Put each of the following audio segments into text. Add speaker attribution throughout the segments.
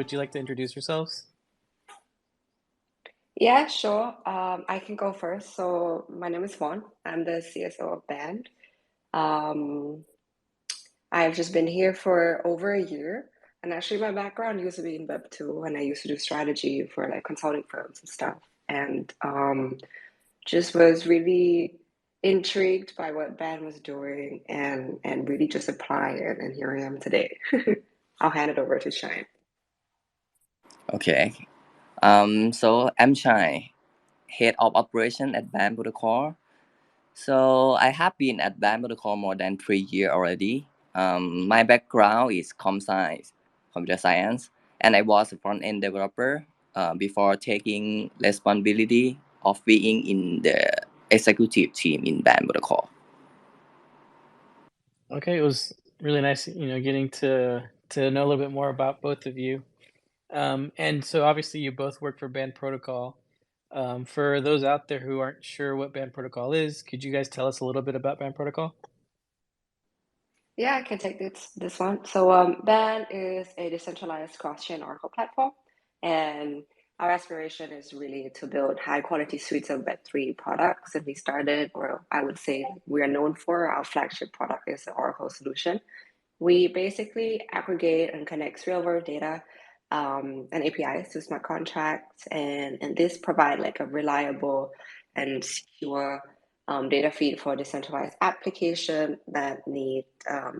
Speaker 1: would you like to introduce yourselves?
Speaker 2: Yeah, sure. I can go first. So my name is Vaughn. I'm the CSO of Band. Um, I've just been here for over a year, and actually my background used to be in Web 2, and I used to do strategy for like consulting firms and stuff. And just was really intrigued by what Band was doing and really just apply it. And here I am today. I'll hand it over to Shine.
Speaker 3: Okay. So I'm Chai, head of operation at BAM Protocol. So I have been at BAM Protocol more than 3 years already. My background is com science, computer science, and I was a front end developer before taking responsibility of being in the executive team in BAM Protocol.
Speaker 1: Okay, it was really nice, getting to know a little bit more about both of you. And so obviously you both work for Band Protocol. For those out there who aren't sure what Band Protocol is, could you guys tell us a little bit about Band Protocol?
Speaker 2: Yeah, I can take this one. So BAN is a decentralized cross-chain Oracle platform, and our aspiration is really to build high-quality suites of Web3 products. And we started, or I would say we are known for our flagship product is the Oracle solution. We basically aggregate and connect real-world data and APIs to smart contracts, and this provide like a reliable and secure data feed for decentralized application that need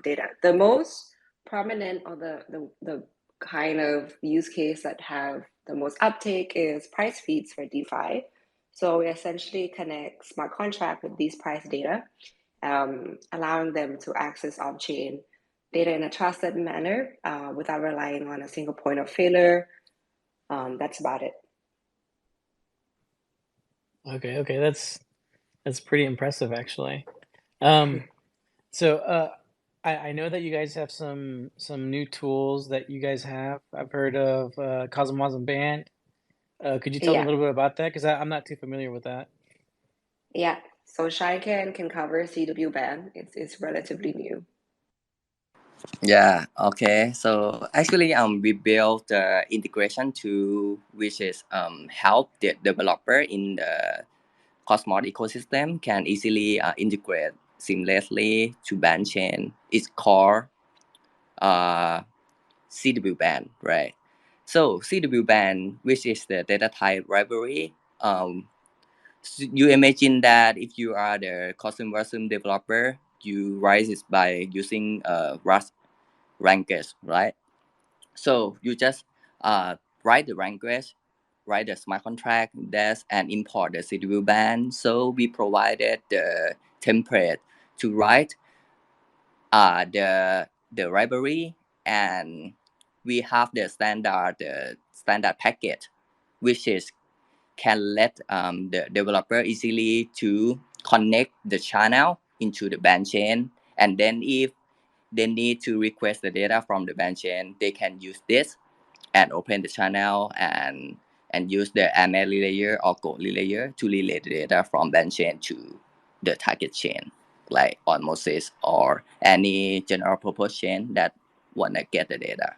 Speaker 2: data. The most prominent or the kind of use case that have the most uptake is price feeds for DeFi. So we essentially connect smart contract with these price data, allowing them to access off-chain data in a trusted manner without relying on a single point of failure. That's about it.
Speaker 1: Okay, that's pretty impressive actually. Um, so I know that you guys have some new tools that you guys have. I've heard of Cosmos and Band. Could you tell me a
Speaker 2: Yeah,
Speaker 1: little bit about that? Because I'm not too familiar with that.
Speaker 2: yeah. So Shycan can cover CW band. It's relatively new.
Speaker 3: Yeah, okay. So actually we built the integration tool which is help the developer in the Cosmos ecosystem can easily integrate seamlessly to band chain. It's called uh, CW band, right? So CW band, which is the data type library, you imagine that if you are the custom version developer, you write it by using Rust language, right? So you just write the language, write the smart contract, and import the CDU band. So we provided the template to write the library, and we have the standard package, which is can let the developer easily to connect the channel into the band chain, and then if they need to request the data from the band chain, they can use this and open the channel and use the ML layer or code layer to relay the data from band chain to the target chain, like Osmosis or any general purpose chain that wanna get the data.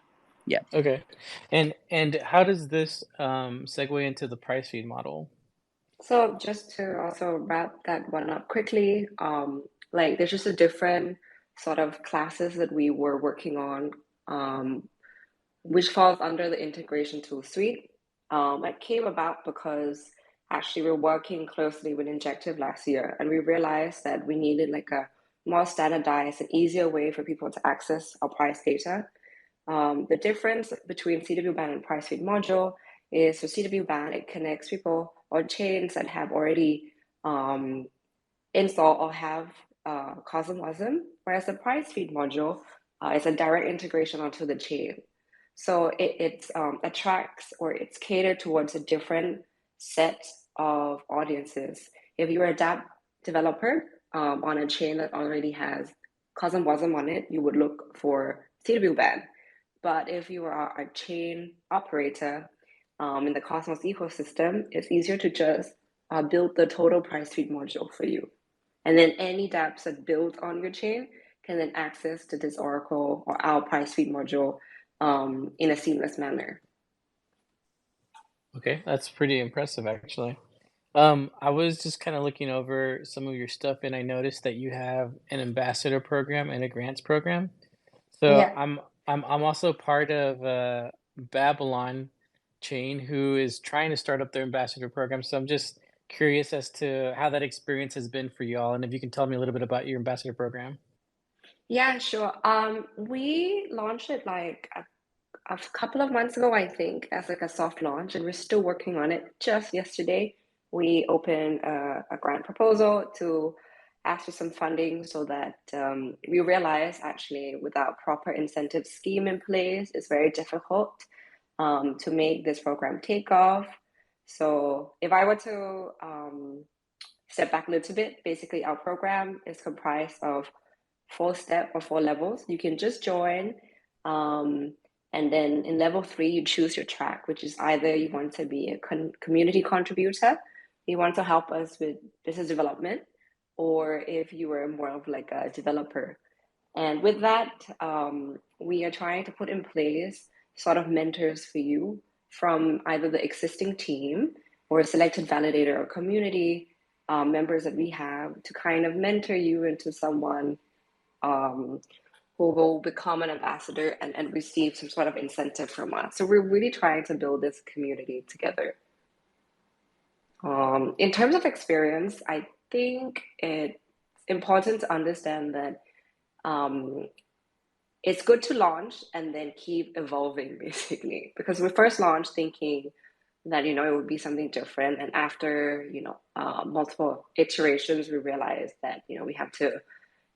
Speaker 3: Yeah.
Speaker 1: Okay, and how does this segue into the price feed model?
Speaker 2: So just to also wrap that one up quickly, like there's just a different sort of classes that we were working on, which falls under the integration tool suite. It came about because actually we're working closely with Injective last year, and we realized that we needed like a more standardized and easier way for people to access our price data. The difference between CW band and price feed module is for CW band, it connects people or chains that have already installed or have Cosmosm, whereas the price feed module is a direct integration onto the chain. So it attracts or it's catered towards a different set of audiences. If you're a dApp developer on a chain that already has Cosmosm on it, you would look for CW band. But if you are a chain operator in the Cosmos ecosystem, it's easier to just build the total price feed module for you. And then any dApps that build on your chain can then access to this Oracle or our price feed module in a seamless manner.
Speaker 1: Okay, that's pretty impressive actually. I was just kind of looking over some of your stuff and I noticed that you have an ambassador program and a grants program. So
Speaker 2: Yeah.
Speaker 1: I'm also part of Babylon chain who is trying to start up their ambassador program. So I'm just curious as to how that experience has been for y'all and if you can tell me a little bit about your ambassador program.
Speaker 2: Yeah, sure. We launched it like a couple of months ago, I think, as like a soft launch, and we're still working on it. Just yesterday, we opened a grant proposal to ask for some funding so that we realize actually without proper incentive scheme in place, it's very difficult to make this program take off. So if I were to step back a little bit, basically our program is comprised of 4 step or 4 levels. You can just join. Um, and then in level 3, you choose your track, which is either you want to be a community contributor, you want to help us with business development, or if you were more of like a developer. And with that, we are trying to put in place sort of mentors for you from either the existing team or a selected validator or community members that we have to kind of mentor you into someone um, who will become an ambassador and receive some sort of incentive from us. So we're really trying to build this community together. In terms of experience, I think it's important to understand that um, it's good to launch and then keep evolving basically because we first launched thinking that it would be something different, and after multiple iterations we realized that we have to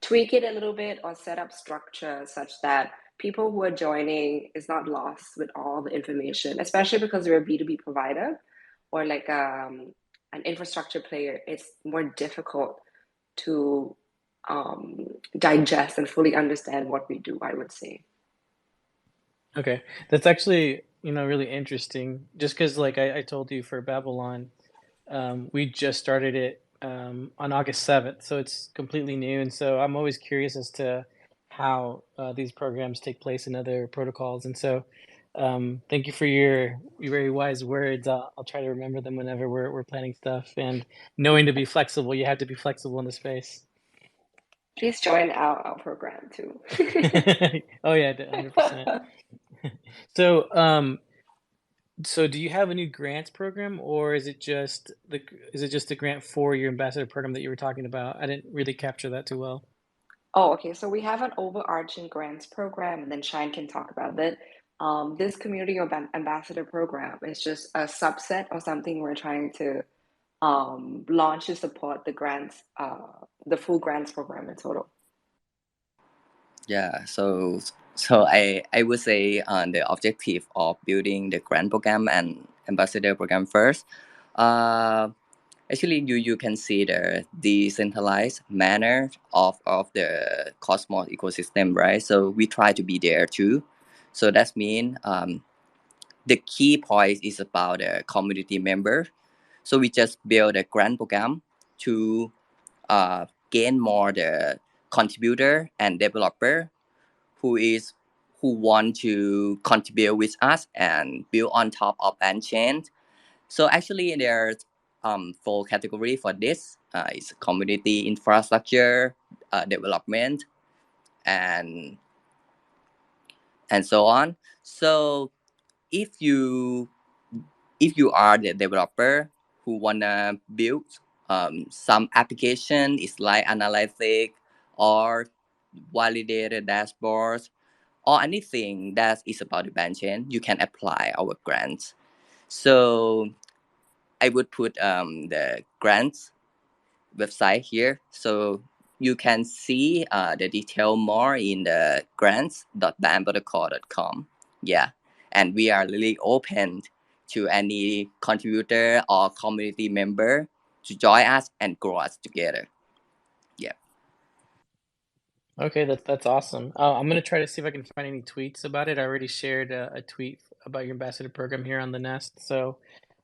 Speaker 2: tweak it a little bit or set up structure such that people who are joining is not lost with all the information, especially because we're a B2B provider or like an infrastructure player. It's more difficult to um, digest and fully understand what we do, I would say.
Speaker 1: Okay, that's actually, really interesting. Just because, like I told you for Babylon, we just started it on August 7th, so it's completely new. And so I'm always curious as to how these programs take place in other protocols. And so thank you for your very wise words. I'll try to remember them whenever we're planning stuff. And knowing to be flexible, you have to be flexible in the space.
Speaker 2: Please join our program too.
Speaker 1: Oh yeah, 100%. So, so do you have a new grants program, or is it just the grant for your ambassador program that you were talking about? I didn't really capture that too well.
Speaker 2: Oh, okay. So we have an overarching grants program, and then Shine can talk about it. This community of ambassador program is just a subset of something we're trying to launch to support the grants, the full grants program in total.
Speaker 3: Yeah, so I would say the objective of building the grant program and ambassador program first. Uh, Actually, you can see the decentralized manner of the Cosmos ecosystem, right? So we try to be there too. So that means the key point is about the community member. So we just build a grant program to gain more the contributor and developer who is who want to contribute with us and build on top of Chain. So actually, there's 4 category for this. It's community infrastructure, development, and so on. So if you if you are the developer who wanna build some application, it's like analytic or validated dashboards or anything that is about the chain, you can apply our grants. So I would put the grants website here, so you can see the detail more in the grants.bandprotocol.com. Yeah, and we are really open to any contributor or community member to join us and grow us together. Yeah.
Speaker 1: Okay, that's awesome. I'm gonna try to see if I can find any tweets about it. I already shared a tweet about your ambassador program here on the Nest, so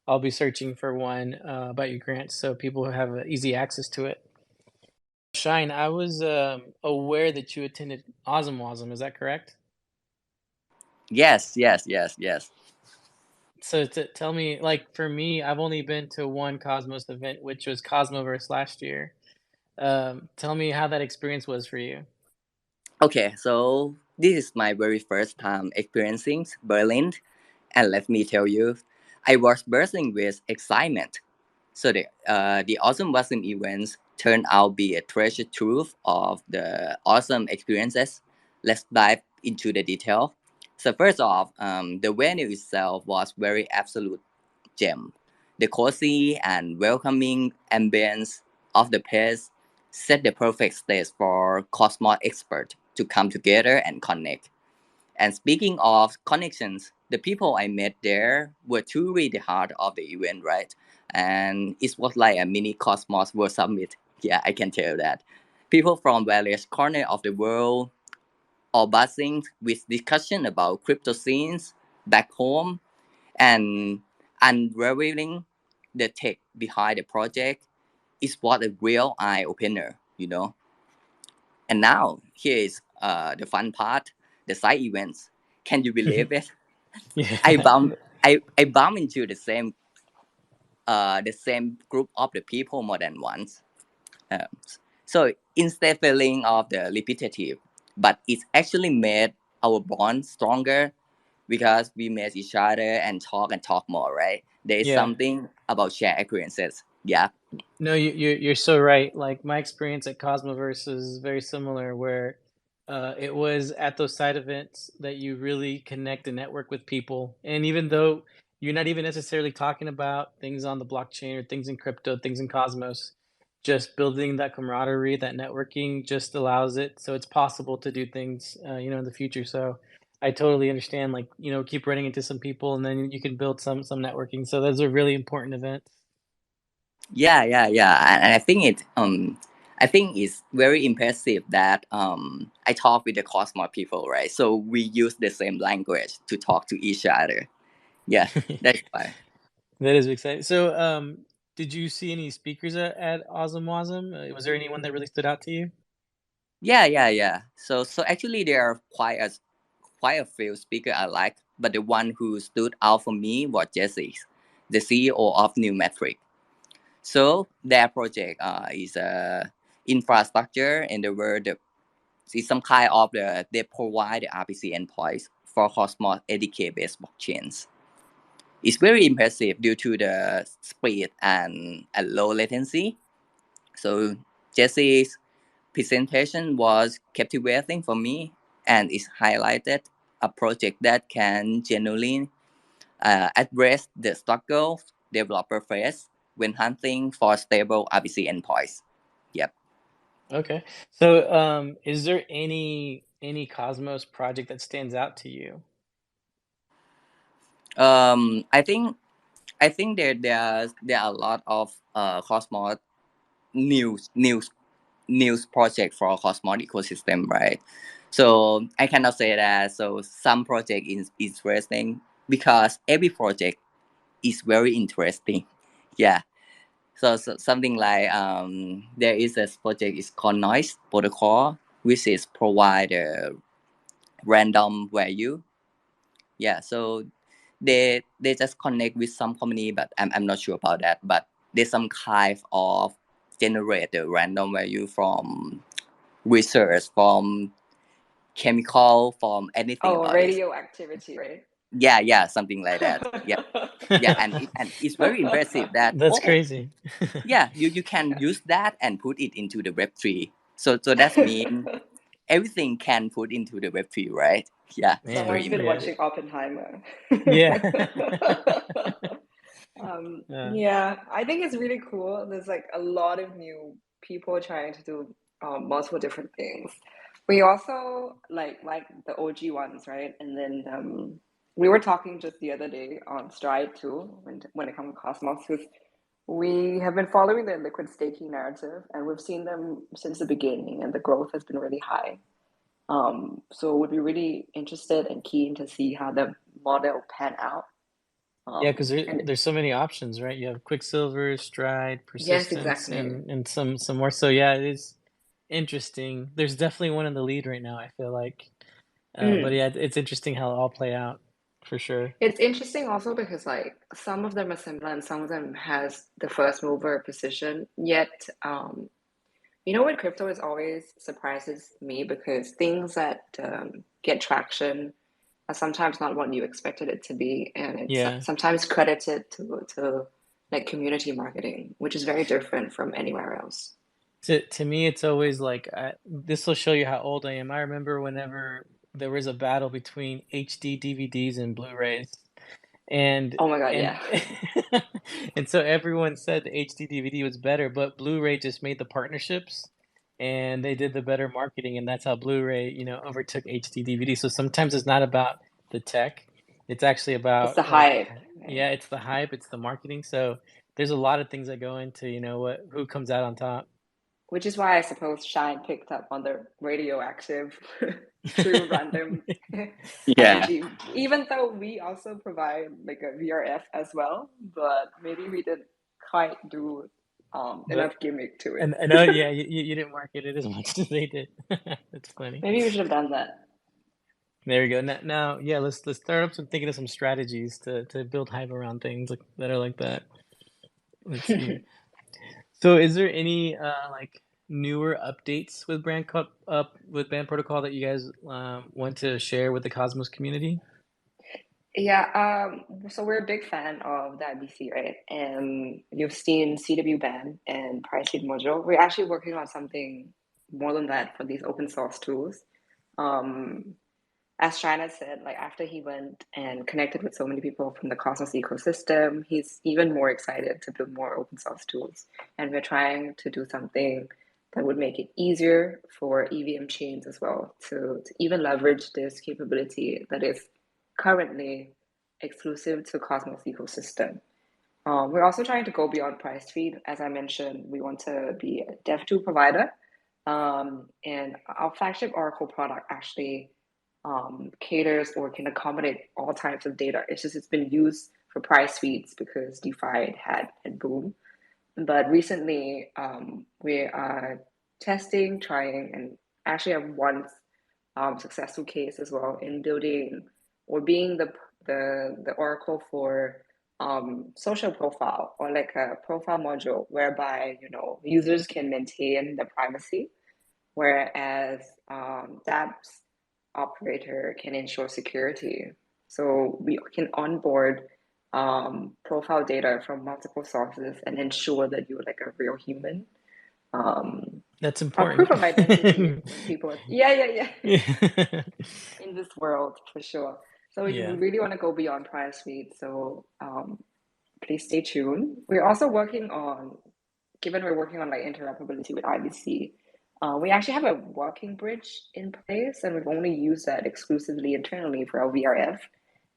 Speaker 1: I'll be searching for one about your grants so people have easy access to it. Shine, I was aware that you attended Osmwasm. Is that correct?
Speaker 3: Yes. Yes. Yes. Yes.
Speaker 1: So tell me, like for me, I've only been to one Cosmos event, which was Cosmoverse last year. Tell me how that experience was for you.
Speaker 3: Okay, so this is my very first time experiencing Berlin, and let me tell you, I was bursting with excitement. So the Awesome Wasm events turned out be a treasure trove of the awesome experiences. Let's dive into the detail. So first off, the venue itself was very absolute gem. The cozy and welcoming ambience of the place set the perfect stage for Cosmos experts to come together and connect. And speaking of connections, the people I met there were truly the heart of the event, right? And it was like a mini Cosmos World Summit. Yeah, I can tell that. People from various corners of the world all buzzing with discussion about crypto scenes back home and unraveling the tech behind the project is what a real eye opener. And now here is the fun part, the side events. Can you believe it? I
Speaker 1: Yeah.
Speaker 3: bump I bump into the same group of the people more than once. Um, so instead feeling of the repetitive, but it's actually made our bond stronger because we met each other and talk more, right? There is
Speaker 1: Yeah.
Speaker 3: something about shared experiences. Yeah.
Speaker 1: No, you're so right. Like my experience at Cosmoverse is very similar, where it was at those side events that you really connect and network with people. And even though you're not even necessarily talking about things on the blockchain or things in crypto, things in Cosmos, just building that camaraderie, that networking just allows it. So it's possible to do things, in the future. So I totally understand. Like, keep running into some people, and then you can build some networking. So those are really important events.
Speaker 3: Yeah. And I think it's very impressive that I talk with the Cosmos people, right? So we use the same language to talk to each other. Yeah, that's why.
Speaker 1: That is exciting. So, did you see any speakers at Wasm? Was there anyone that really stood out to you?
Speaker 3: Yeah. So actually there are quite a few speakers I like, but the one who stood out for me was Jesse, the CEO of New Metric. So their project is infrastructure in the world. It's some kind of they provide the RPC endpoints for Cosmos ADK based blockchains. It's very impressive due to the speed and low latency. So Jesse's presentation was captivating for me, and it highlighted a project that can genuinely address the struggles developer face when hunting for stable RPC endpoints. Yep.
Speaker 1: Okay. So, is there any Cosmos project that stands out to you?
Speaker 3: I think there are a lot of Cosmos news news news project for Cosmos ecosystem, right? So I cannot say that. So some project is interesting because every project is very interesting. Yeah. So something like there is a project is called Noise Protocol, which is provide a random value. Yeah. So they just connect with some company, but I'm not sure about that. But there's some kind of generate the random value from research, from chemical, from anything
Speaker 2: Oh,
Speaker 3: about it.
Speaker 2: radioactivity, right?
Speaker 3: Yeah, something like that. Yeah, and it's very impressive that
Speaker 1: That's crazy.
Speaker 3: yeah, you can use that and put it into the Web3. So that's mean everything can put into the Web3, right? Yeah, it's very
Speaker 2: Someone's
Speaker 1: Man,
Speaker 2: been
Speaker 1: yeah.
Speaker 3: impressive.
Speaker 2: watching Oppenheimer.
Speaker 1: Yeah. Yeah.
Speaker 2: Yeah, I think it's really cool. There's like a lot of new people trying to do multiple different things. We also like the OG ones, right? And then we were talking just the other day on Stride too, when it comes to Cosmos, because we have been following the liquid staking narrative, and we've seen them since the beginning, and the growth has been really high. So would be really interested and keen to see how the model pan out.
Speaker 1: Yeah, because
Speaker 2: And
Speaker 1: there's so many options, right? You have Quicksilver, Stride,
Speaker 2: yes,
Speaker 1: Persistence,
Speaker 2: exactly.
Speaker 1: and some more. So yeah, it is interesting. There's definitely one in the lead right now, I feel like. But
Speaker 2: Mm.
Speaker 1: yeah, it's interesting how it all play out. for sure.
Speaker 2: It's interesting also because like some of them are similar and some of them has the first mover position. Yet, you know what crypto is always surprises me because things that get traction are sometimes not what you expected it to be, and it's
Speaker 1: Yeah.
Speaker 2: sometimes credited to like community marketing, which is very different from anywhere else.
Speaker 1: To me, it's always like this will show you how old I am. I remember whenever there was a battle between HD DVDs and Blu-rays, and
Speaker 2: Oh my God,
Speaker 1: and
Speaker 2: yeah.
Speaker 1: and so everyone said the HD DVD was better, but Blu-ray just made the partnerships, and they did the better marketing, and that's how Blu-ray, overtook HD DVD. So sometimes it's not about the tech; it's actually
Speaker 2: It's the
Speaker 1: about like,
Speaker 2: hype, right?
Speaker 1: yeah, it's the hype, it's the marketing. So there's a lot of things that go into, who comes out on top.
Speaker 2: Which is why I suppose Shine picked up on the radioactive through random
Speaker 3: Yeah,
Speaker 2: energy, even though we also provide like a VRF as well, but maybe we didn't quite do
Speaker 1: The
Speaker 2: enough gimmick to it.
Speaker 1: and oh yeah, you didn't market it as much as they did. That's funny.
Speaker 2: Maybe we should have done that.
Speaker 1: There you go. Now, yeah, let's start up thinking of some strategies to build hype around things that are like that. Let's see. So, is there any like newer updates with with Band Protocol that you guys want to share with the Cosmos community?
Speaker 2: Yeah, so we're a big fan of the IBC, right? And you've seen CW Band and Price Feed Module. We're actually working on something more than that for these open source tools. Um, as China said, like after he went and connected with so many people from the Cosmos ecosystem, he's even more excited to build more open source tools. And we're trying to do something that would make it easier for EVM chains as well to even leverage this capability that is currently exclusive to Cosmos ecosystem. We're also trying to go beyond price feed. As I mentioned, we want to be a dev tool provider. And our flagship Oracle product actually caters or can accommodate all types of data. It's just it's been used for price feeds because DeFi had boom. But recently, we are testing, trying, and actually have one successful case as well in building or being the oracle for social profile or like a profile module whereby users can maintain their privacy, whereas dApps operator can ensure security. So we can onboard profile data from multiple sources and ensure that you're like a real human. Um,
Speaker 1: That's
Speaker 2: a
Speaker 1: important.
Speaker 2: proof of identity when people, yeah,
Speaker 1: Yeah.
Speaker 2: in this world for sure. So we
Speaker 1: Yeah.
Speaker 2: really want to go beyond price feed. So please stay tuned. We're also working on, given we're working on like interoperability with IBC, we actually have a working bridge in place, and we've only used that exclusively internally for our VRF.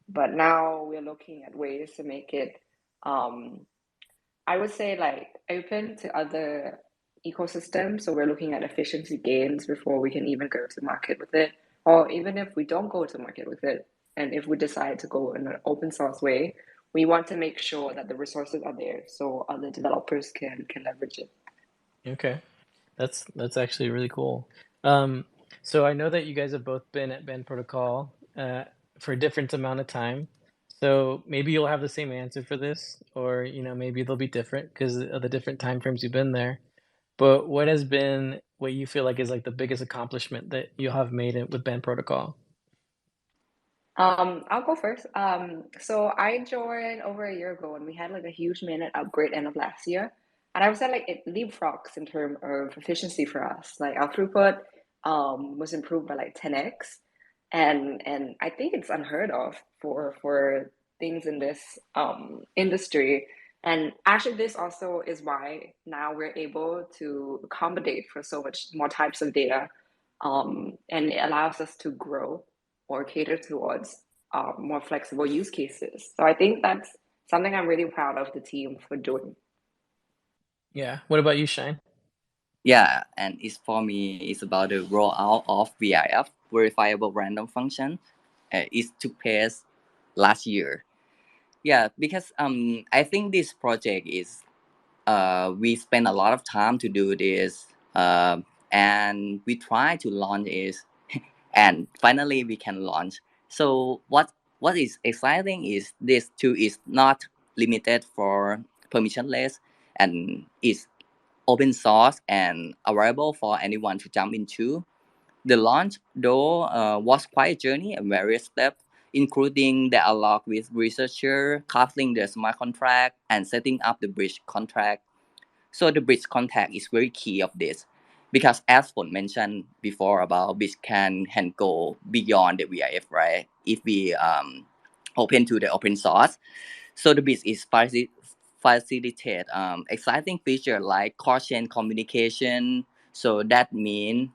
Speaker 2: But now we're looking at ways to make it, I would say, like open to other ecosystems. So we're looking at efficiency gains before we can even go to market with it. Or even if we don't go to market with it, and if we decide to go in an open source way, we want to make sure that the resources are there so other developers can leverage it.
Speaker 1: Okay. That's actually really cool. Um, so I know that you guys have both been at Band Protocol for a different amount of time. So maybe you'll have the same answer for this, or maybe they'll be different because of the different time frames you've been there. But what has been what you feel like is like the biggest accomplishment that you have made it with Band Protocol?
Speaker 2: I'll go first. So I joined over a year ago and we had like a huge minute upgrade end of last year. And I would say like it leapfrogs in terms of efficiency for us. Like our throughput was improved by like 10x. And I think it's unheard of for things in this industry. And actually this also is why now we're able to accommodate for so much more types of data. And it allows us to grow or cater towards more flexible use cases. So I think that's something I'm really proud of the team for doing.
Speaker 1: Yeah. What about you, Shine?
Speaker 3: yeah, and it's for me. It's about the rollout of VIF, verifiable random function. It took place last year. Yeah, because I think this project is we spend a lot of time to do this, and we try to launch it, and finally we can launch. So what what is exciting is this tool is not limited for permissionless and is open source and available for anyone to jump into. The launch, though, was quite a journey and various steps, including dialogue with researcher, crafting the smart contract, and setting up the bridge contract. So the bridge contract is very key of this, because as Phon mentioned before about bridge can go beyond the VIF, right? If we open to the open source, so the bridge is facilitate exciting feature like cross chain communication. So that means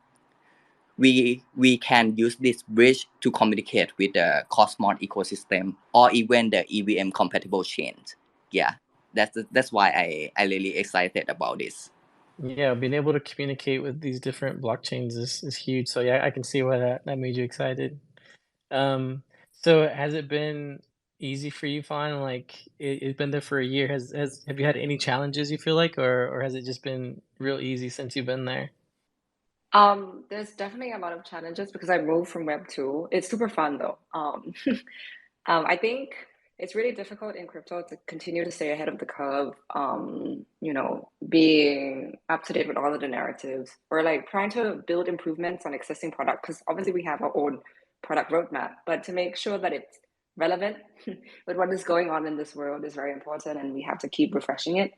Speaker 3: we can use this bridge to communicate with the Cosmos ecosystem or even the EVM compatible chains. Yeah, that's why I really excited about this.
Speaker 1: Yeah, being able to communicate with these different blockchains is huge. So yeah, I can see why that made you excited. Um, so has it been easy for you, Fawn? Like it's been there for a year. Has have you had any challenges you feel like, or has it just been real easy since you've been there?
Speaker 2: There's definitely a lot of challenges because I moved from Web 2. It's super fun though. I think it's really difficult in crypto to continue to stay ahead of the curve, being up to date with all of the narratives or like trying to build improvements on existing product because obviously we have our own product roadmap, but to make sure that it's relevant with what is going on in this world is very important and we have to keep refreshing it.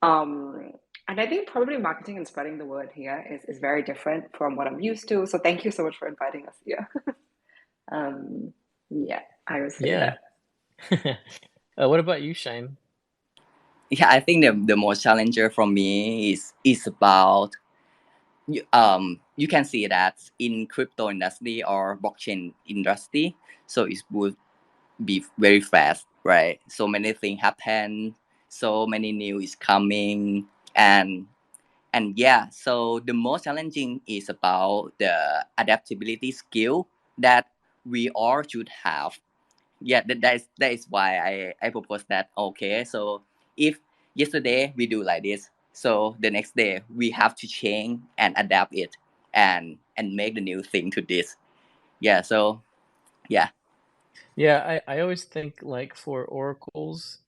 Speaker 2: Um, and I think probably marketing and spreading the word here is very different from what I'm used to. So thank you so much for inviting us here. Um, yeah, I would say
Speaker 1: Yeah.
Speaker 2: that.
Speaker 1: What about you, Shine?
Speaker 3: Yeah, I think the most challenger for me is about you can see that in crypto industry or blockchain industry, so it would be very fast, right? So many things happen, so many news is coming, and yeah, so the most challenging is about the adaptability skill that we all should have. Yeah, that is why I propose that. Okay, so if yesterday we do like this, so the next day we have to change and adapt it and make the new thing to this. Yeah, so yeah.
Speaker 1: Yeah, I always think like for oracles,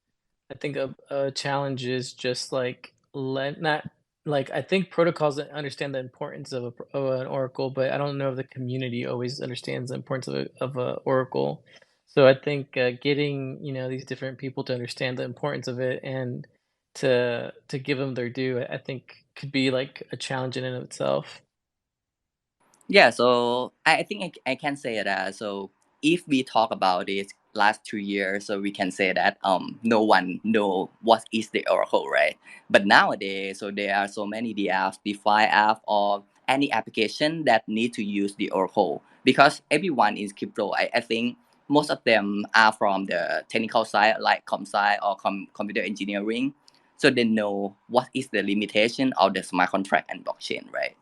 Speaker 1: I think a challenge is just like let not like I think protocols that understand the importance of of an oracle, but I don't know if the community always understands the importance of a oracle. So I think getting these different people to understand the importance of it and to give them their due, I think could be like a challenge in and of itself.
Speaker 3: Yeah, so I think I can say that. So if we talk about it last 2 years, so we can say that no one know what is the Oracle, right? But nowadays, so there are so many apps, DeFi app or any application that need to use the Oracle because everyone in crypto. I think most of them are from the technical side, like com side or computer engineering. So they know what is the limitation of the smart contract and blockchain, right?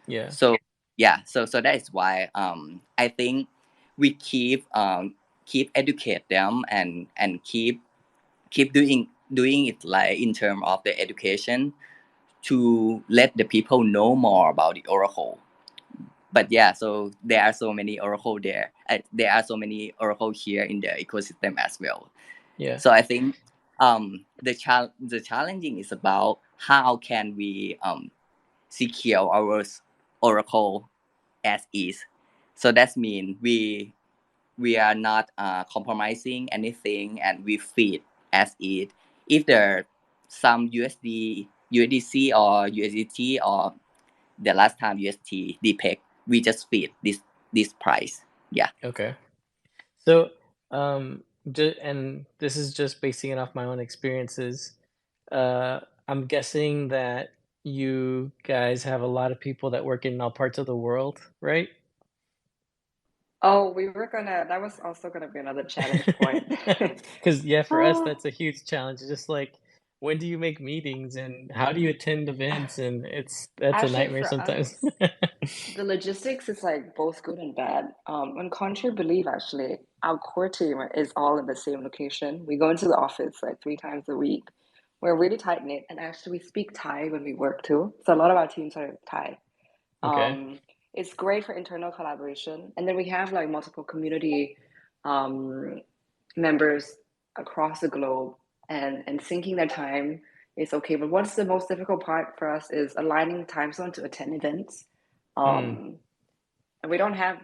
Speaker 1: Yeah.
Speaker 3: So yeah, so that is why I think we keep educate them and keep doing it like in terms of the education to let the people know more about the Oracle. But yeah, so there are so many Oracle there. There are so many Oracle here in the ecosystem as well.
Speaker 1: Yeah.
Speaker 3: So I think the challenging is about how can we secure our Oracle as is. So that means we are not compromising anything and we feed as is. If there some USDC or USDT or the last time UST DPEG, we just feed this price. Yeah.
Speaker 1: Okay. So, and this is just basing it off my own experiences. I'm guessing that you guys have a lot of people that work in all parts of the world, right?
Speaker 2: Oh, that was also gonna be another challenge point.
Speaker 1: Because yeah, for us,
Speaker 2: Ah,
Speaker 1: that's a huge challenge. Just like when do you make meetings and how do you attend events, and that's a
Speaker 2: Actually,
Speaker 1: nightmare
Speaker 2: for
Speaker 1: sometimes.
Speaker 2: us, the logistics is like both good and bad. On contrary belief, actually, our core team is all in the same location. We go into the office like 3 times a week. We're really tight knit, and actually, we speak Thai when we work too. So a lot of our teams are Thai.
Speaker 1: Okay.
Speaker 2: Um, it's great for internal collaboration, and then we have like multiple community um, members across the globe and syncing their time is okay. But what's the most difficult part for us is aligning time zone to attend events.
Speaker 1: Mm.
Speaker 2: And we don't have,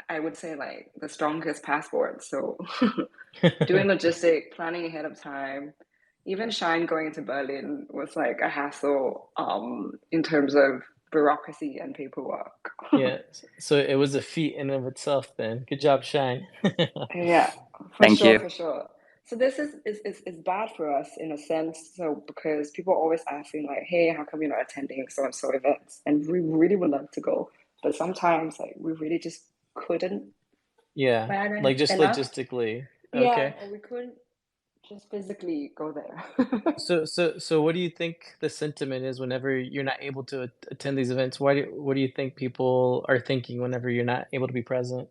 Speaker 2: I would say, like the strongest passport. So doing logistic, planning ahead of time, even Shine going to Berlin was like a hassle in terms of bureaucracy and paperwork.
Speaker 1: Yeah. So it was a feat in of itself then. Good job, Shine.
Speaker 2: Yeah,
Speaker 3: Thank you.
Speaker 2: for sure. So this is bad for us in a sense. So because people are always asking like, hey, how come you're not attending so and so events? And we really would love to go, but sometimes like we really just couldn't
Speaker 1: Yeah.
Speaker 2: plan
Speaker 1: Like just
Speaker 2: enough.
Speaker 1: logistically.
Speaker 2: Yeah,
Speaker 1: Okay.
Speaker 2: or we couldn't just physically go there.
Speaker 1: So what do you think the sentiment is whenever you're not able to attend these events? What do you think people are thinking whenever you're not able to be present?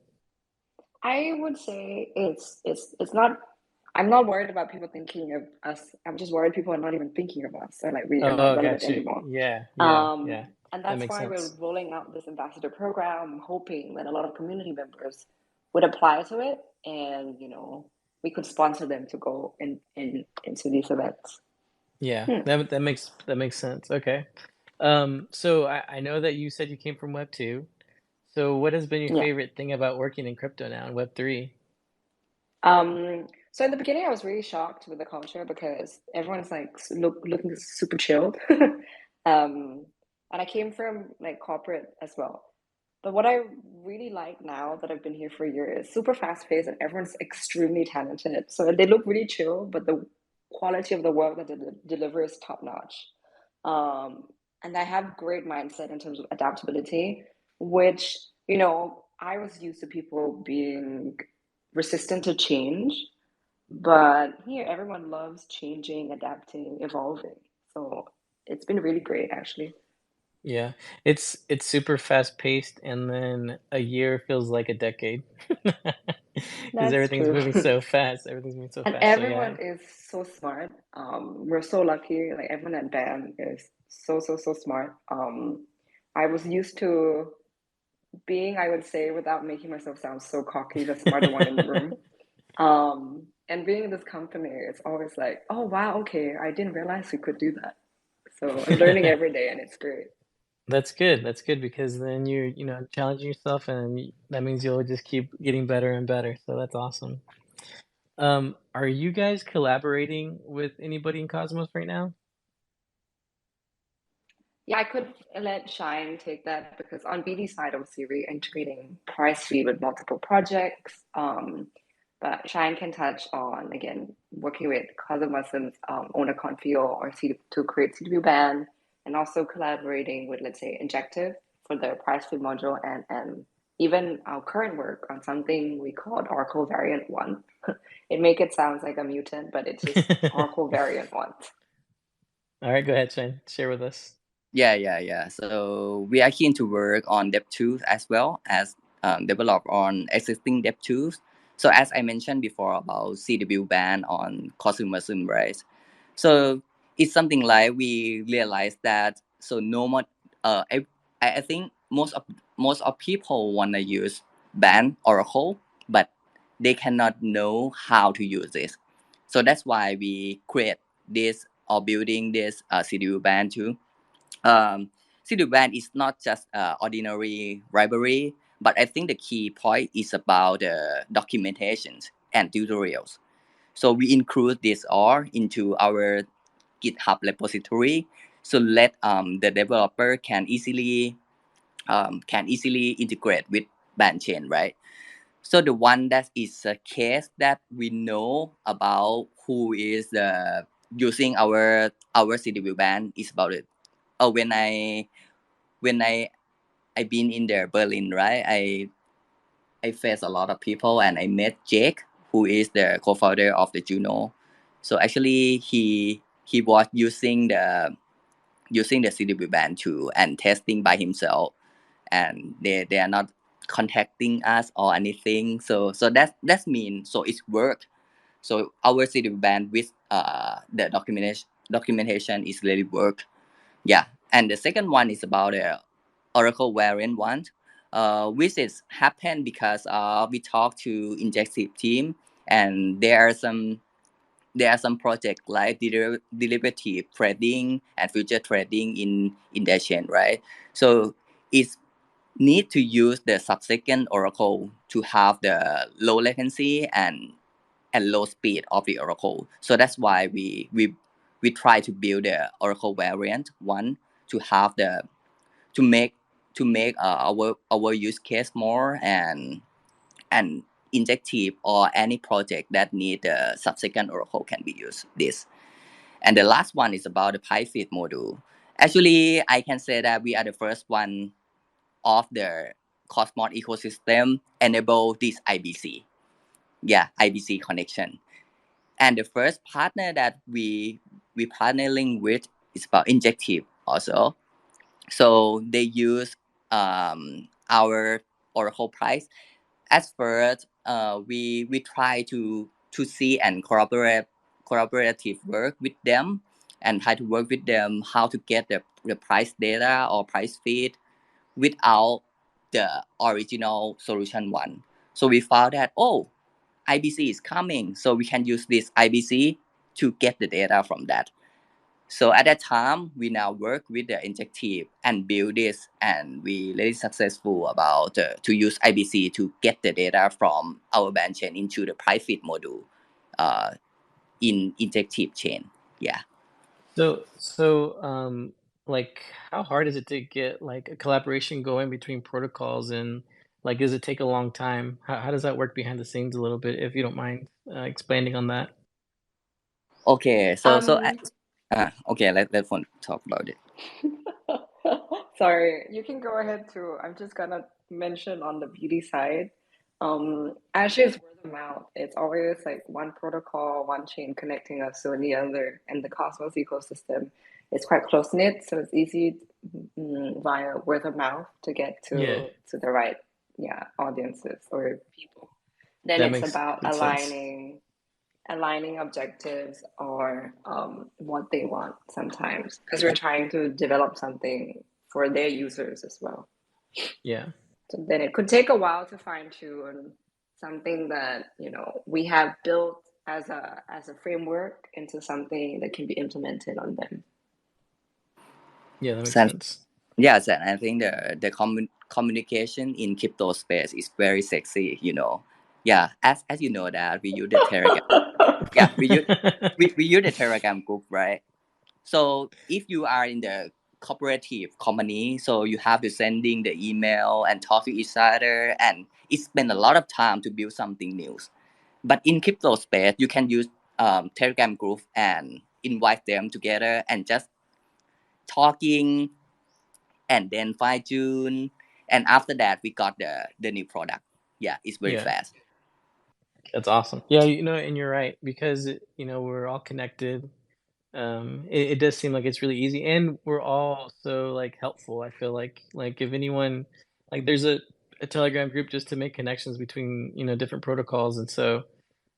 Speaker 2: I would say it's not. I'm not worried about people thinking of us. I'm just worried people are not even thinking of us, or like we are not
Speaker 1: Oh,
Speaker 2: relevant
Speaker 1: got you.
Speaker 2: anymore.
Speaker 1: Yeah, yeah,
Speaker 2: Um,
Speaker 1: yeah.
Speaker 2: and
Speaker 1: That
Speaker 2: that's
Speaker 1: makes
Speaker 2: why we're
Speaker 1: sense.
Speaker 2: rolling out this ambassador program, hoping that a lot of community members would apply to it, and we could sponsor them to go into these events.
Speaker 1: Yeah,
Speaker 2: Hmm.
Speaker 1: that makes sense. Okay. So I know that you said you came from Web 2. So what has been your
Speaker 2: Yeah.
Speaker 1: favorite thing about working in crypto now in Web 3?
Speaker 2: So in the beginning, I was really shocked with the culture because everyone's like looking super chilled. Um, and I came from like corporate as well. But what I really like now that I've been here for a year is super fast paced and everyone's extremely talented. So they look really chill, but the quality of the work that they deliver is top notch. Um, and I have great mindset in terms of adaptability, which, I was used to people being resistant to change, but here everyone loves changing, adapting, evolving. So it's been really great actually.
Speaker 1: Yeah, it's super fast paced, and then a year feels like a decade because
Speaker 2: That's
Speaker 1: everything's
Speaker 2: true.
Speaker 1: moving so fast. Everything's moving so
Speaker 2: And
Speaker 1: fast. So yeah.
Speaker 2: everyone is so smart. We're so lucky. Like everyone at BAM is so smart. I was used to being, I would say, without making myself sound so cocky, the smarter one in the room. And being in this company, it's always like, oh wow, okay, I didn't realize we could do that. So I'm learning every day, and it's great.
Speaker 1: That's good. That's good because then you're, challenging yourself, and that means you'll just keep getting better and better. So that's awesome. Are you guys collaborating with anybody in Cosmos right now?
Speaker 2: Yeah, I could let Shine take that because on BD side, obviously, we're integrating price feed with multiple projects. But Shine can touch on, again, working with Cosmos's owner Confio or to create CW band, and also collaborating with, let's say, Injective for the price feed module, and even our current work on something we called Oracle Variant 1. It make it sounds like a mutant, but it's just Oracle Variant 1.
Speaker 1: All right, go ahead, Shane. Share with us.
Speaker 3: Yeah. So we are keen to work on dev tools as well as develop on existing dev tools. So as I mentioned before about CW ban on consumerism, right? So it's something like we realize that so no more. I think most of people wanna use ban Oracle, but they cannot know how to use this. So that's why we create this or building this CW ban too. CD-WAN is not just ordinary library, but I think the key point is about the documentation and tutorials. So we include this all into our GitHub repository, so let the developer can easily integrate with chain, right? So the one that is a case that we know about who is using our CDW band is about it. When I been in there Berlin, right? I faced a lot of people and I met Jake, who is the co-founder of the Juno. So actually he was using the CDB band too and testing by himself, and they are not contacting us or anything. So that's mean so it's work. So our CDB band with the documentation is really work. Yeah, and the second one is about the Oracle variant one. which is happened because we talked to Injective team, and there are some projects like derivative trading and future trading in their chain, right? So it's need to use the subsecond oracle to have the low latency and low speed of the oracle. So that's why we try to build the oracle variant one to have the to make our use case more and injective, or any project that need a subsecond oracle can be used this. And the last one is about the PyFit module. Actually, I can say that we are the first one of the Cosmos ecosystem enable this IBC. Yeah, IBC connection. And the first partner that we partnering with is about Injective also. So they use our Oracle price. At first, we try to see and collaborative work with them, and try to work with them how to get the price data or price feed without the original solution one. So we found that, IBC is coming, so we can use this IBC to get the data from that. So at that time, we now work with the Injective and build this, and we really successful about to use IBC to get the data from our band chain into the private module uh, in Injective chain. Yeah.
Speaker 1: So, like, how hard is it to get like a collaboration going between protocols, and like, does it take a long time? How does that work behind the scenes a little bit, if you don't mind expanding on that?
Speaker 3: Okay.
Speaker 2: Um,
Speaker 3: Okay. Let phone talk about it.
Speaker 2: Sorry, you can go ahead too. I'm just gonna mention on the beauty side. Actually, it's word of mouth. It's always like one protocol, one chain connecting us to the other, and the Cosmos ecosystem is quite close knit, so it's easy via word of mouth to get
Speaker 1: Yeah,
Speaker 2: to the right, yeah, audiences or people. Then
Speaker 1: that
Speaker 2: it's
Speaker 1: makes
Speaker 2: about
Speaker 1: good sense.
Speaker 2: aligning objectives or what they want sometimes, because we're trying to develop something for their users as well.
Speaker 1: Yeah.
Speaker 2: So then it could take a while to fine tune something that we have built as a framework into something that can be implemented on them.
Speaker 1: Yeah, that makes
Speaker 3: Sense.
Speaker 1: sense.
Speaker 3: Yes, and I think the communication in crypto space is very sexy. Yeah, as you know that we use the Telegram. Yeah, we use the Telegram group, right? So if you are in the cooperative company, so you have to sending the email and talk to each other, and it spend a lot of time to build something new. But in crypto space, you can use Telegram group and invite them together and just talking, and then fine tune, and after that we got the new product. Yeah, it's very
Speaker 1: Yeah,
Speaker 3: fast.
Speaker 1: that's awesome. Yeah, and you're right, because we're all connected. It does seem like it's really easy, and we're all so like helpful. I feel like if anyone, like, there's a Telegram group just to make connections between different protocols, and so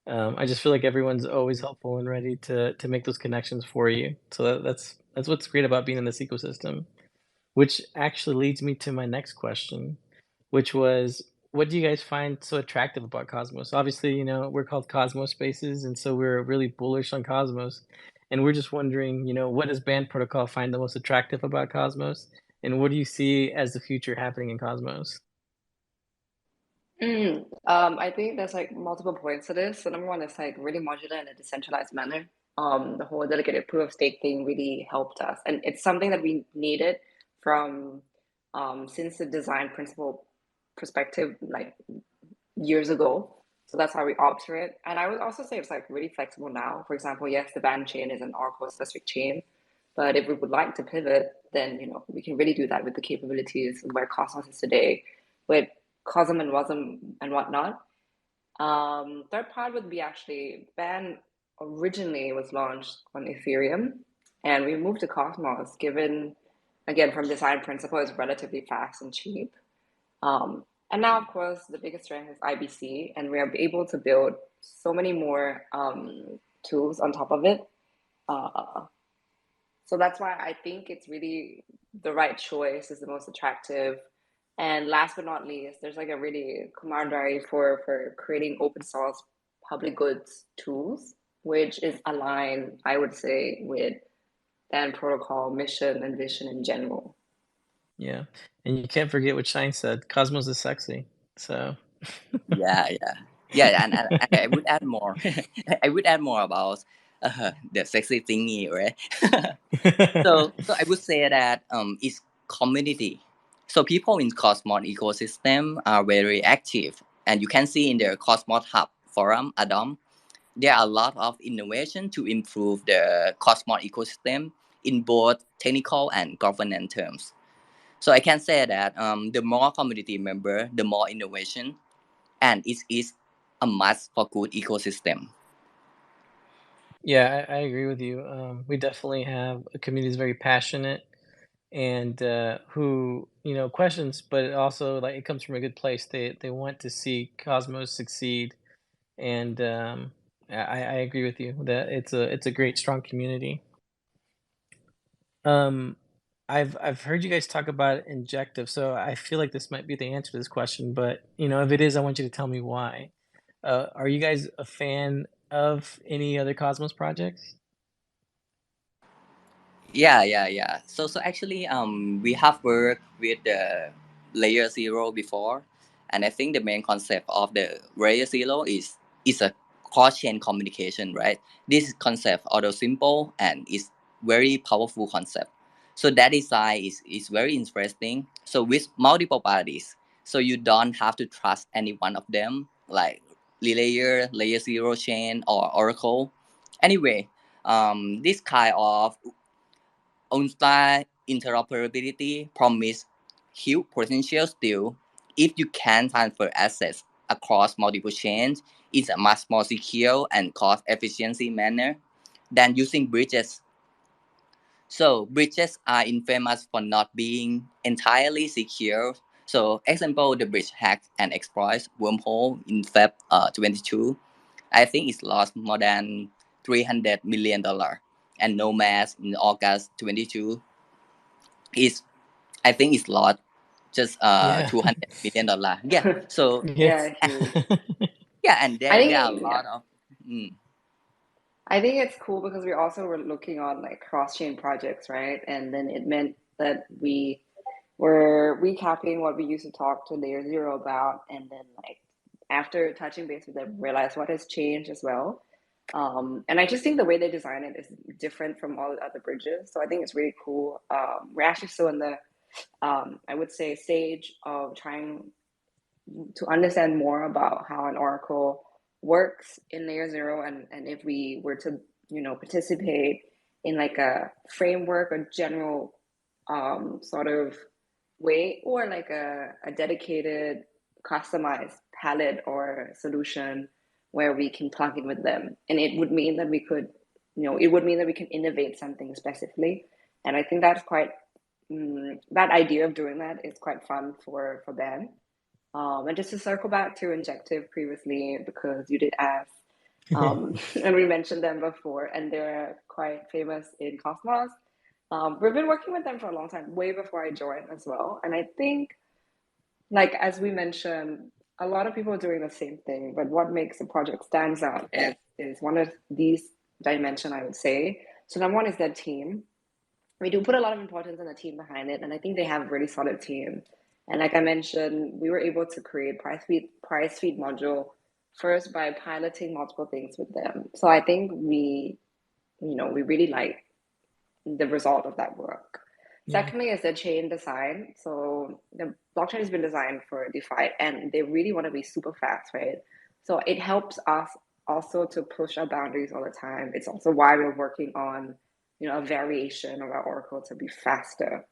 Speaker 1: I just feel like everyone's always helpful and ready to make those connections for you. So that's what's great about being in this ecosystem. Which actually leads me to my next question, which was, what do you guys find so attractive about Cosmos? Obviously, we're called Cosmos Spaces, and so we're really bullish on Cosmos. And we're just wondering, what does Band Protocol find the most attractive about Cosmos? And what do you see as the future happening in Cosmos?
Speaker 2: I think there's like multiple points to this. So number one is like really modular in a decentralized manner. The whole delegated proof of stake thing really helped us, and it's something that we needed from since the design principle perspective, like years ago. So that's how we opt for it. And I would also say it's like really flexible now. For example, yes, the band chain is an Oracle specific chain, but if we would like to pivot, then we can really do that with the capabilities where Cosmos is today, with Cosm and Wasm and whatnot. Third part would be actually Band originally was launched on Ethereum, and we moved to Cosmos given, again, from design principle, it's relatively fast and cheap. And now, of course, the biggest strength is IBC, and we are able to build so many more tools on top of it. So that's why I think it's really the right choice, is the most attractive. And last but not least, there's like a really camaraderie for creating open source public goods tools, which is aligned, I would say, with Band Protocol mission and vision in general.
Speaker 1: Yeah, and you can't forget what Shine said, "Cosmos is sexy." So
Speaker 3: Yeah, and I would add more. I would add more about the sexy thingy, right? So I would say that it's community. So people in Cosmos ecosystem are very active, and you can see in the Cosmos Hub forum, Adam, there are a lot of innovation to improve the Cosmos ecosystem in both technical and governance terms. So I can say that the more community member, the more innovation, and it is a must for good ecosystem.
Speaker 1: Yeah, I agree with you. We definitely have a community that's very passionate and who questions, but it also like it comes from a good place. They want to see Cosmos succeed, and I agree with you that it's a great strong community. Um, I've heard you guys talk about Injective, so I feel like this might be the answer to this question, but if it is, I want you to tell me why. Are you guys a fan of any other Cosmos projects?
Speaker 3: Yeah. So actually, we have worked with the layer zero before, and I think the main concept of the layer zero is a cross chain communication, right? This concept, although simple and is very powerful concept. So that design is very interesting. So with multiple parties, so you don't have to trust any one of them, like layer zero chain or Oracle. Anyway, this kind of on-site interoperability promise huge potential still. If you can transfer assets across multiple chains in a much more secure and cost efficiency manner than using bridges. So bridges are infamous for not being entirely secure. So example, the bridge hack and exploits wormhole in Feb 22. I think it's lost more than $300 million. And Nomad in August 22 is I think it's lot just
Speaker 1: Yeah.
Speaker 3: $200 million. Yeah. So
Speaker 1: Yes.
Speaker 2: Yeah, huge.
Speaker 3: yeah, and
Speaker 2: I
Speaker 3: there are a
Speaker 2: think yeah.
Speaker 3: lot of mm,
Speaker 2: I think it's cool because we also were looking on like cross-chain projects, right? And then it meant that we were recapping what we used to talk to Layer Zero about, and then like after touching base with them, realize what has changed as well. And I just think the way they design it is different from all the other bridges. So I think it's really cool. We're actually still in the, I would say, stage of trying to understand more about how an oracle works in layer zero, and if we were to participate in like a framework or general sort of way, or like a dedicated customized palette or solution where we can plug in with them, and it would mean that we could it would mean that we can innovate something specifically. And I think that's quite that idea of doing that is quite fun for Ben. And just to circle back to Injective previously, because you did ask, and we mentioned them before, and they're quite famous in Cosmos. We've been working with them for a long time, way before I joined as well. And I think, like as we mentioned, a lot of people are doing the same thing. But what makes the project stands out is one of these dimension, I would say. So number one is their team. We do put a lot of importance on the team behind it, and I think they have a really solid team. And like I mentioned, we were able to create price feed module first by piloting multiple things with them. So I think we really like the result of that work.
Speaker 1: Yeah.
Speaker 2: Secondly, is the chain design. So the blockchain has been designed for DeFi, and they really want to be super fast, right? So it helps us also to push our boundaries all the time. It's also why we're working on, a variation of our Oracle to be faster.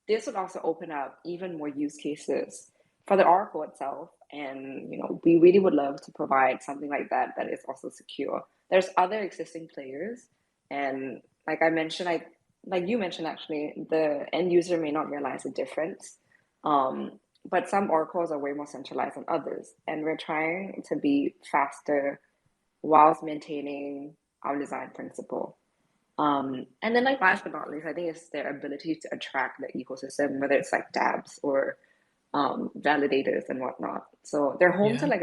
Speaker 2: This would also open up even more use cases for the Oracle itself. And we really would love to provide something like that that is also secure. There's other existing players, and like I mentioned, like you mentioned actually, the end user may not realize the difference. But some oracles are way more centralized than others, and we're trying to be faster whilst maintaining our design principle. And then like last but not least, I think it's their ability to attract the ecosystem, whether it's like dApps or validators and whatnot. So they're home to
Speaker 1: Yeah.
Speaker 2: like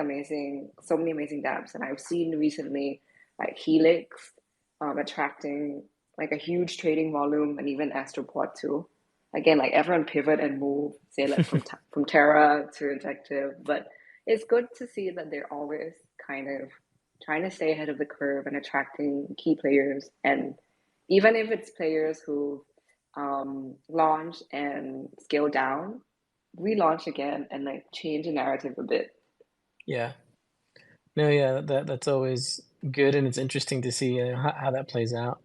Speaker 2: so many amazing dApps. And I've seen recently like Helix attracting like a huge trading volume, and even Astropod too. Again, like everyone pivot and move, say like from Terra to Injective, but it's good to see that they're always kind of trying to stay ahead of the curve and attracting key players. And even if it's players who launch and scale down, relaunch again and like change the narrative a bit.
Speaker 1: Yeah. No, yeah, that's always good, and it's interesting to see, how that plays out.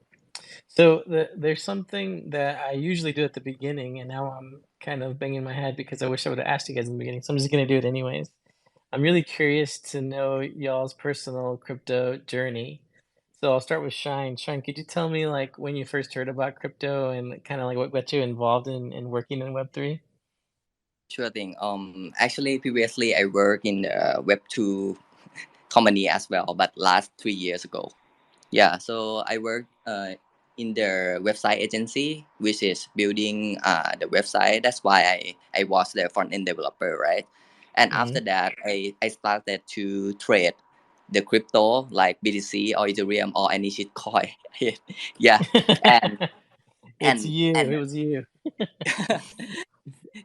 Speaker 1: So there's something that I usually do at the beginning, and now I'm kind of banging my head because I wish I would have asked you guys in the beginning, so I'm just gonna do it anyways. I'm really curious to know y'all's personal crypto journey. So I'll start with Shine. Shine, could you tell me like when you first heard about crypto and kind of like what got you involved in working in Web3?
Speaker 3: Sure thing. Actually, previously I worked in the Web2 company as well, but last 3 years ago. Yeah, so I worked in the website agency, which is building the website. That's why I was the front end developer, right? And
Speaker 1: Hmm.
Speaker 3: after that, I started to trade the crypto like BTC or Ethereum or any shit coin. Yeah, and
Speaker 1: It's you.
Speaker 3: and
Speaker 1: It was you.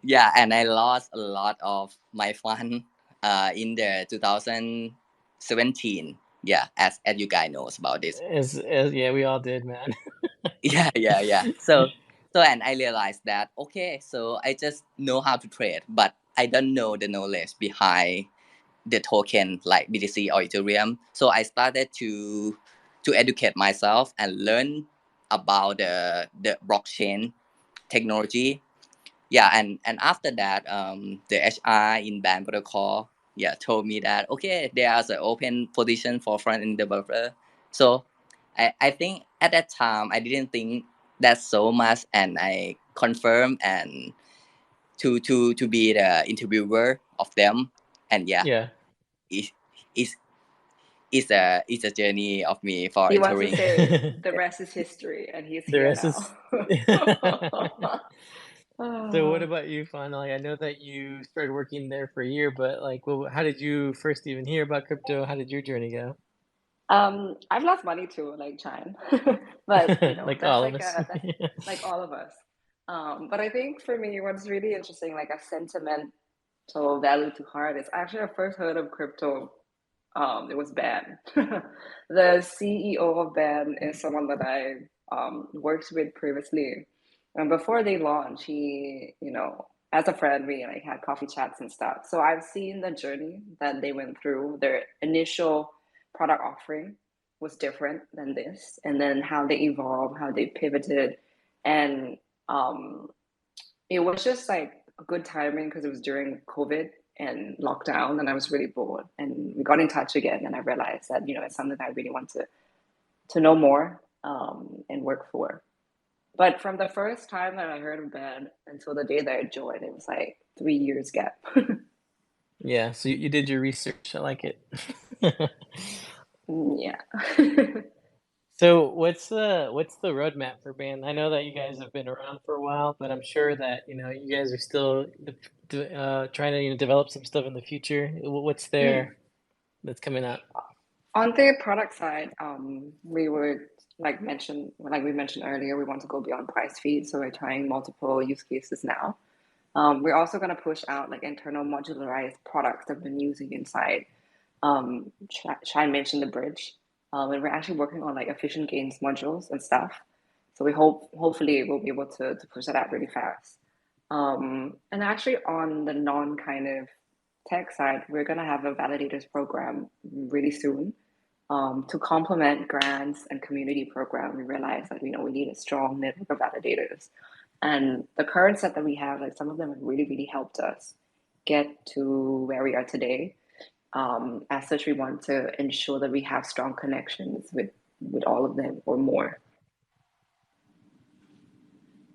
Speaker 3: yeah, and I lost a lot of my fund in the 2017. Yeah, as you guys knows about this.
Speaker 1: As yeah, we all did, man.
Speaker 3: Yeah. So and I realized that okay, so I just know how to trade, but I don't know the knowledge behind the token like BTC or Ethereum. So I started to educate myself and learn about the blockchain technology. Yeah, and after that, the HR in Band Protocol, yeah, told me that okay, there's an open position for front end developer. So I think at that time I didn't think that so much, and I confirmed and to be the interviewer of them, and yeah,
Speaker 1: Yeah.
Speaker 3: it, it's it's a journey of me for
Speaker 2: He wants to
Speaker 3: entering.
Speaker 2: say the rest is history, and he's
Speaker 1: The
Speaker 2: here
Speaker 1: rest
Speaker 2: now.
Speaker 1: is So what
Speaker 2: Ah.
Speaker 1: about you, Fawn? Like, I know that you started working there for a year, but like, well, how did you first even hear about crypto? How did your journey go?
Speaker 2: I've lost money too, like China, but you know
Speaker 1: Like all of us.
Speaker 2: that's like all of us. But I think for me, what's really interesting, like a sentimental value to heart, is actually I first heard of crypto. It was Ben. The CEO of Ben is someone that I worked with previously, and before they launched, he, as a friend, we like had coffee chats and stuff. So I've seen the journey that they went through. Their initial product offering was different than this, and then how they evolved, how they pivoted, and um, it was just like a good timing because it was during COVID and lockdown, and I was really bored. And we got in touch again, and I realized that it's something that I really want to know more and work for. But from the first time that I heard of Ben until the day that I joined, it was like 3 years gap.
Speaker 1: Yeah, so you did your research. I like it.
Speaker 2: Yeah.
Speaker 1: So what's the roadmap for band? I know that you guys have been around for a while, but I'm sure that you guys are still trying to develop some stuff in the future. What's
Speaker 2: Mm.
Speaker 1: there that's coming up?
Speaker 2: On the product side, we would like we mentioned earlier, we want to go beyond price feed, so we're trying multiple use cases now. We're also going to push out like internal modularized products that we've been using inside. Shine mentioned the bridge, and we're actually working on like efficient gains modules and stuff. So we hopefully we'll be able to push that out really fast. And actually on the non kind of tech side, we're gonna have a validators program really soon. To complement grants and community program, we realized that we need a strong network of validators. And the current set that we have, like some of them have really, really helped us get to where we are today. As such, we want to ensure that we have strong connections with all of them or more.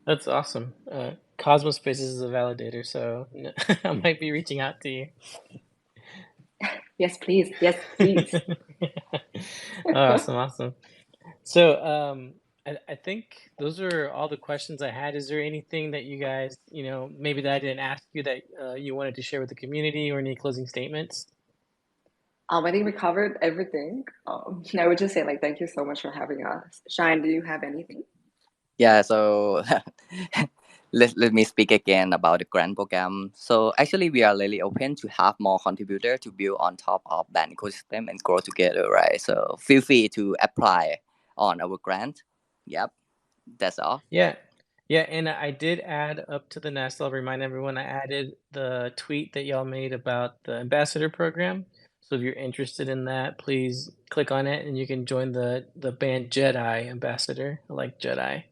Speaker 1: That's awesome. Cosmos Spaces is a validator, so I might be reaching out to you.
Speaker 2: Yes, please. Yes, please.
Speaker 1: Awesome, awesome. So, I think those are all the questions I had. Is there anything that you guys, maybe that I didn't ask you that you wanted to share with the community, or any closing statements?
Speaker 2: I think we covered everything. I would just say like thank you so much for having us. Shine, do you have anything?
Speaker 3: Yeah, so let me speak again about the grant program. So actually, we are really open to have more contributors to build on top of band ecosystem and grow together, right? So feel free to apply on our grant. Yep, that's all.
Speaker 1: Yeah. Yeah, and I did add up to the nest. I'll remind everyone I added the tweet that y'all made about the ambassador program. So if you're interested in that, please click on it and you can join the band Jedi ambassador, I like Jedi.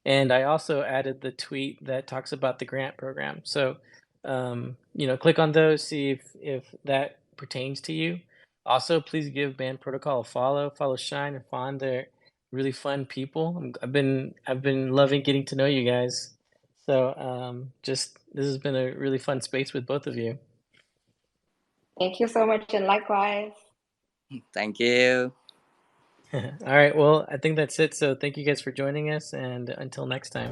Speaker 1: And I also added the tweet that talks about the grant program. So click on those, see if that pertains to you. Also, please give Band Protocol a follow. Follow Shine and Fawn. They're really fun people. I've been loving getting to know you guys. So just this has been a really fun space with both of you.
Speaker 2: Thank you so much, and likewise.
Speaker 3: Thank you.
Speaker 1: All right, well, I think that's it. So thank you guys for joining us, and until next time.